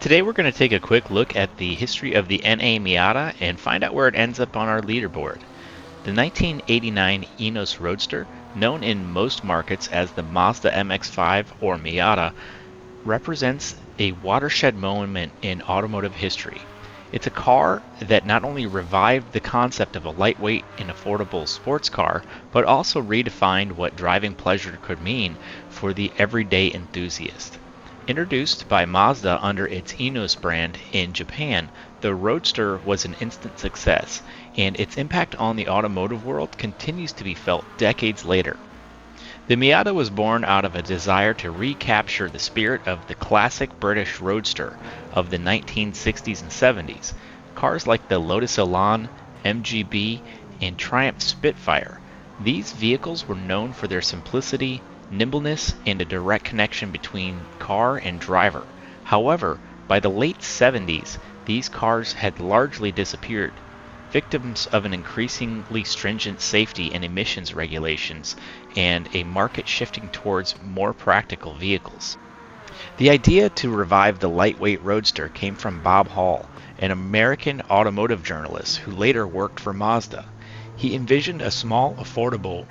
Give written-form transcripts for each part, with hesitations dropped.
Today we're going to take a quick look at the history of the NA Miata and find out where it ends up on our leaderboard. The 1989 Enos Roadster, known in most markets as the Mazda MX-5 or Miata, represents a watershed moment in automotive history. It's a car that not only revived the concept of a lightweight and affordable sports car, but also redefined what driving pleasure could mean for the everyday enthusiast. Introduced by Mazda under its Enos brand in Japan, the Roadster was an instant success, and its impact on the automotive world continues to be felt decades later. The Miata was born out of a desire to recapture the spirit of the classic British Roadster of the 1960s and 70s. Cars like the Lotus Elan, MGB, and Triumph Spitfire. These vehicles were known for their simplicity, nimbleness, and a direct connection between car and driver. However, by the late 70s, these cars had largely disappeared, victims of an increasingly stringent safety and emissions regulations and a market shifting towards more practical vehicles. The idea to revive the lightweight roadster came from Bob Hall, an American automotive journalist who later worked for Mazda. He envisioned a small, affordable,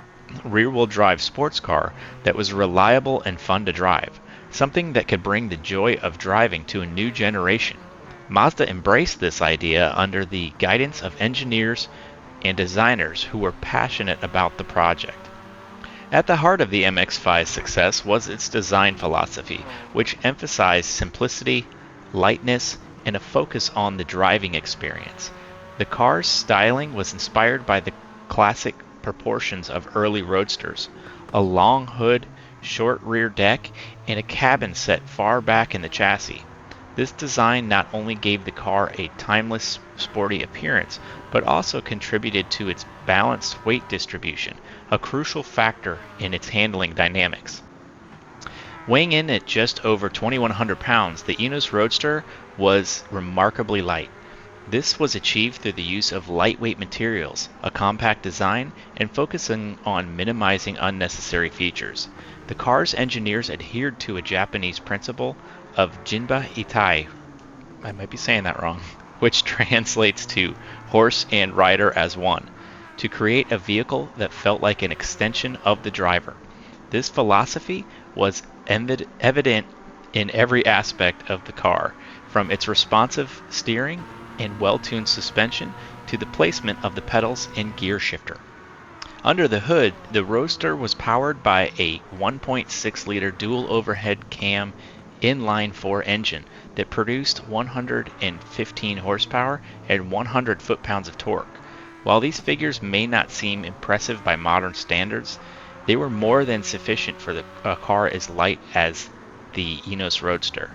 rear-wheel drive sports car that was reliable and fun to drive, something that could bring the joy of driving to a new generation. Mazda embraced this idea under the guidance of engineers and designers who were passionate about the project. At the heart of the MX-5's success was its design philosophy, which emphasized simplicity, lightness, and a focus on the driving experience. The car's styling was inspired by the classic proportions of early roadsters, a long hood, short rear deck, and a cabin set far back in the chassis. This design not only gave the car a timeless, sporty appearance, but also contributed to its balanced weight distribution, a crucial factor in its handling dynamics. Weighing in at just over 2,100 pounds, the Enos Roadster was remarkably light. This was achieved through the use of lightweight materials, a compact design, and focusing on minimizing unnecessary features. The car's engineers adhered to a Japanese principle of Jinba Itai, I might be saying that wrong, which translates to horse and rider as one, to create a vehicle that felt like an extension of the driver. This philosophy was evident in every aspect of the car, from its responsive steering and well-tuned suspension to the placement of the pedals and gear shifter. Under the hood, the Roadster was powered by a 1.6-liter dual overhead cam inline-4 engine that produced 115 horsepower and 100 foot-pounds of torque. While these figures may not seem impressive by modern standards, they were more than sufficient for a car as light as the Enos Roadster.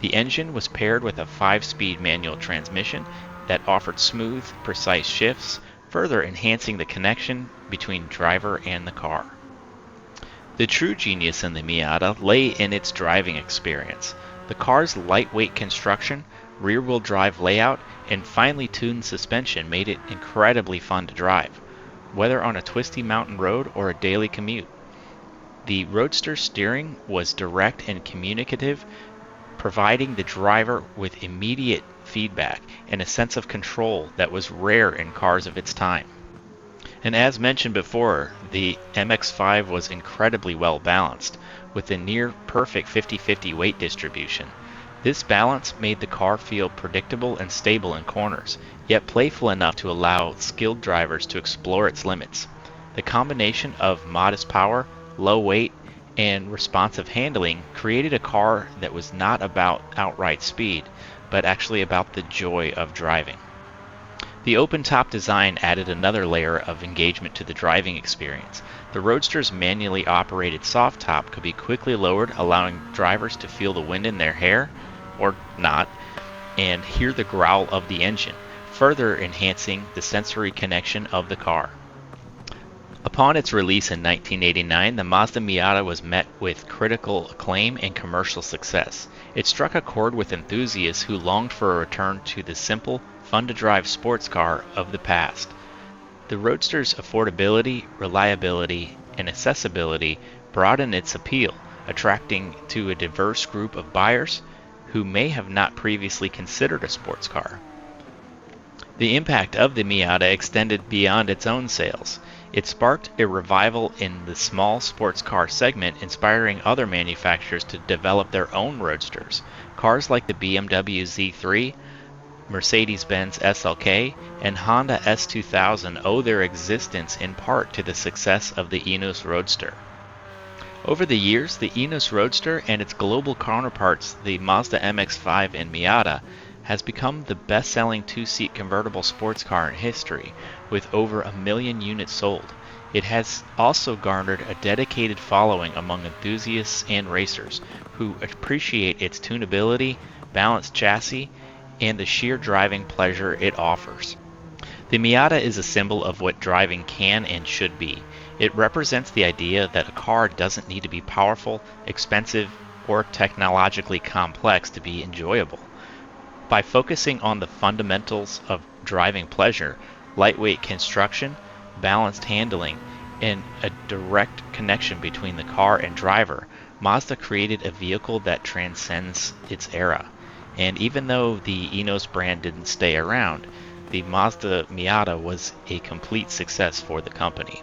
The engine was paired with a 5-speed manual transmission that offered smooth, precise shifts, further enhancing the connection between driver and the car. The true genius in the Miata lay in its driving experience. The car's lightweight construction, rear-wheel drive layout, and finely tuned suspension made it incredibly fun to drive, whether on a twisty mountain road or a daily commute. The Roadster's steering was direct and communicative, providing the driver with immediate feedback and a sense of control that was rare in cars of its time. And as mentioned before, the MX-5 was incredibly well balanced, with a near perfect 50-50 weight distribution. This balance made the car feel predictable and stable in corners, yet playful enough to allow skilled drivers to explore its limits. The combination of modest power, low weight, and responsive handling created a car that was not about outright speed, but actually about the joy of driving. The open-top design added another layer of engagement to the driving experience. The Roadster's manually operated soft top could be quickly lowered, allowing drivers to feel the wind in their hair, or not, and hear the growl of the engine, further enhancing the sensory connection of the car. Upon its release in 1989, the Mazda Miata was met with critical acclaim and commercial success. It struck a chord with enthusiasts who longed for a return to the simple, fun-to-drive sports car of the past. The Roadster's affordability, reliability, and accessibility broadened its appeal, attracting to a diverse group of buyers who may have not previously considered a sports car. The impact of the Miata extended beyond its own sales. It sparked a revival in the small sports car segment, inspiring other manufacturers to develop their own roadsters. Cars like the BMW Z3, Mercedes-Benz SLK, and Honda S2000 owe their existence in part to the success of the Enos Roadster. Over the years, the Enos Roadster and its global counterparts, the Mazda MX-5 and Miata, has become the best-selling two-seat convertible sports car in history, with over 1 million units sold. It has also garnered a dedicated following among enthusiasts and racers, who appreciate its tunability, balanced chassis, and the sheer driving pleasure it offers. The Miata is a symbol of what driving can and should be. It represents the idea that a car doesn't need to be powerful, expensive, or technologically complex to be enjoyable. By focusing on the fundamentals of driving pleasure, lightweight construction, balanced handling, and a direct connection between the car and driver, Mazda created a vehicle that transcends its era. And even though the Enos brand didn't stay around, the Mazda Miata was a complete success for the company.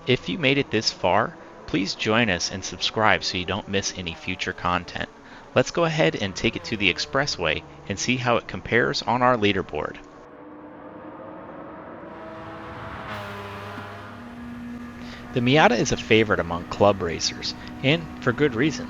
If you made it this far, please join us and subscribe so you don't miss any future content. Let's go ahead and take it to the expressway and see how it compares on our leaderboard. The Miata is a favorite among club racers, and for good reason.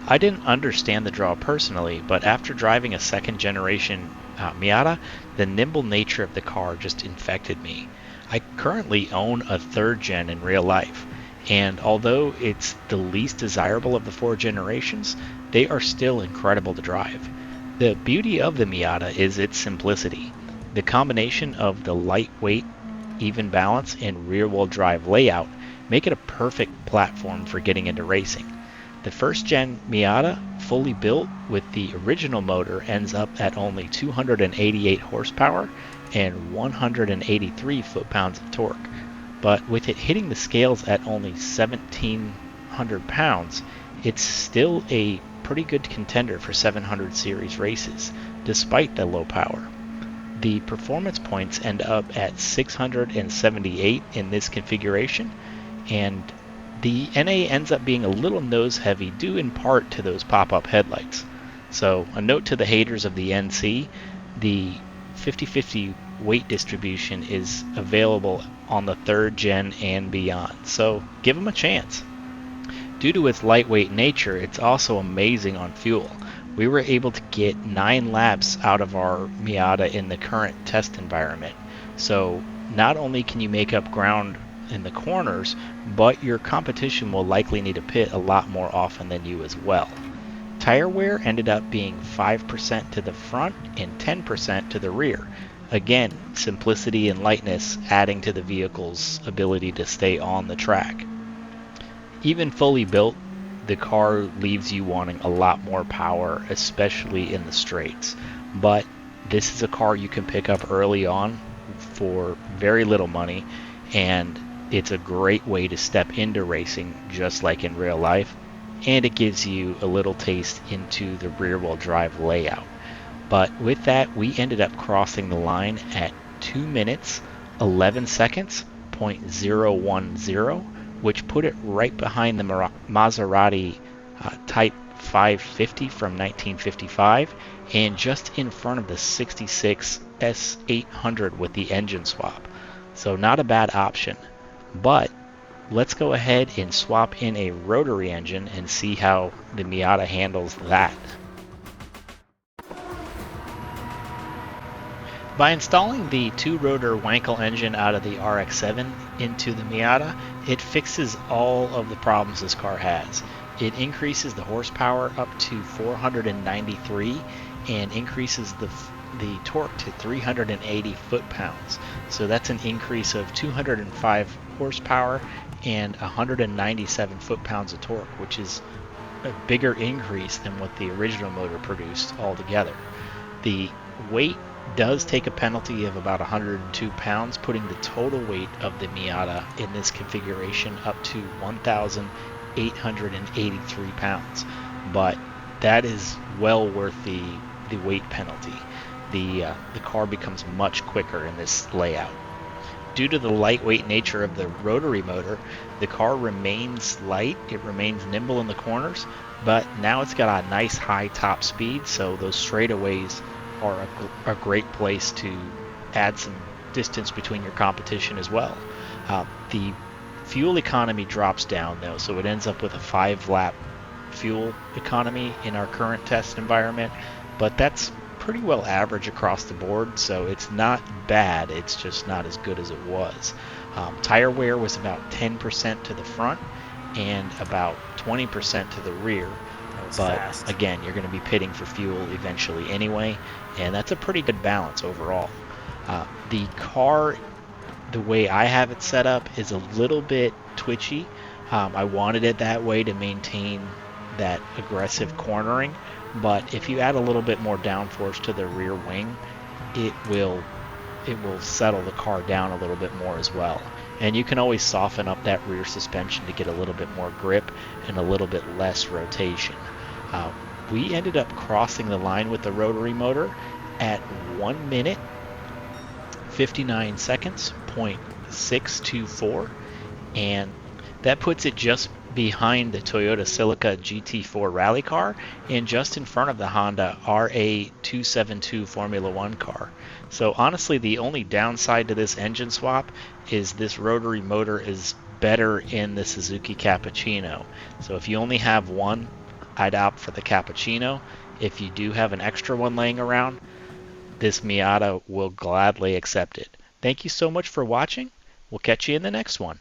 I didn't understand the draw personally, but after driving a second generation Miata, the nimble nature of the car just infected me. I currently own a third gen in real life, and although it's the least desirable of the 4 generations, they are still incredible to drive. The beauty of the Miata is its simplicity. The combination of the lightweight, even balance, and rear-wheel drive layout make it a perfect platform for getting into racing. The first gen Miata, fully built with the original motor, ends up at only 288 horsepower and 183 foot-pounds of torque. But with it hitting the scales at only 1,700 pounds, it's still a pretty good contender for 700 series races, despite the low power. The performance points end up at 678 in this configuration, and the NA ends up being a little nose heavy due in part to those pop-up headlights. So a note to the haters of the NC, the 50-50 weight distribution is available on the 3rd gen and beyond, so give them a chance. Due to its lightweight nature, it's also amazing on fuel. We were able to get 9 laps out of our Miata in the current test environment, so not only can you make up ground in the corners, but your competition will likely need to pit a lot more often than you as well. Tire wear ended up being 5% to the front and 10% to the rear. Again, simplicity and lightness adding to the vehicle's ability to stay on the track. Even fully built, the car leaves you wanting a lot more power, especially in the straights. But this is a car you can pick up early on for very little money, and it's a great way to step into racing just like in real life, and it gives you a little taste into the rear-wheel drive layout. But with that, we ended up crossing the line at 2 minutes 11 seconds .010, which put it right behind the Maserati Type 550 from 1955 and just in front of the 66 S800 with the engine swap. So not a bad option. But let's go ahead and swap in a rotary engine and see how the Miata handles that. By installing the 2-rotor Wankel engine out of the RX-7 into the Miata, it fixes all of the problems this car has. It increases the horsepower up to 493 and increases the torque to 380 foot-pounds. So that's an increase of 205 horsepower and 197 foot-pounds of torque, which is a bigger increase than what the original motor produced altogether. The weight does take a penalty of about 102 pounds, putting the total weight of the Miata in this configuration up to 1,883 pounds. But that is well worth the weight penalty. The car becomes much quicker in this layout. Due to the lightweight nature of the rotary motor, the car remains light, it remains nimble in the corners, but now it's got a nice high top speed, so those straightaways are a great place to add some distance between your competition as well. The fuel economy drops down though, so it ends up with a 5 lap fuel economy in our current test environment, but that's pretty well average across the board, so it's not bad, it's just not as good as it was. Tire wear was about 10% to the front and about 20% to the rear, but fast. again, you're going to be pitting for fuel eventually anyway, and that's a pretty good balance overall. The car, the way I have it set up, is a little bit twitchy. I wanted it that way to maintain that aggressive cornering, but if you add a little bit more downforce to the rear wing, it will settle the car down a little bit more as well. And you can always soften up that rear suspension to get a little bit more grip and a little bit less rotation. Uh, we ended up crossing the line with the rotary motor at 1 minute 59 seconds, 0.624, and that puts it just behind the Toyota Celica GT4 rally car and just in front of the Honda RA272 Formula One car. So honestly, the only downside to this engine swap is this rotary motor is better in the Suzuki Cappuccino. So if you only have one, I'd opt for the Cappuccino. If you do have an extra one laying around, this Miata will gladly accept it. Thank you so much for watching. We'll catch you in the next one.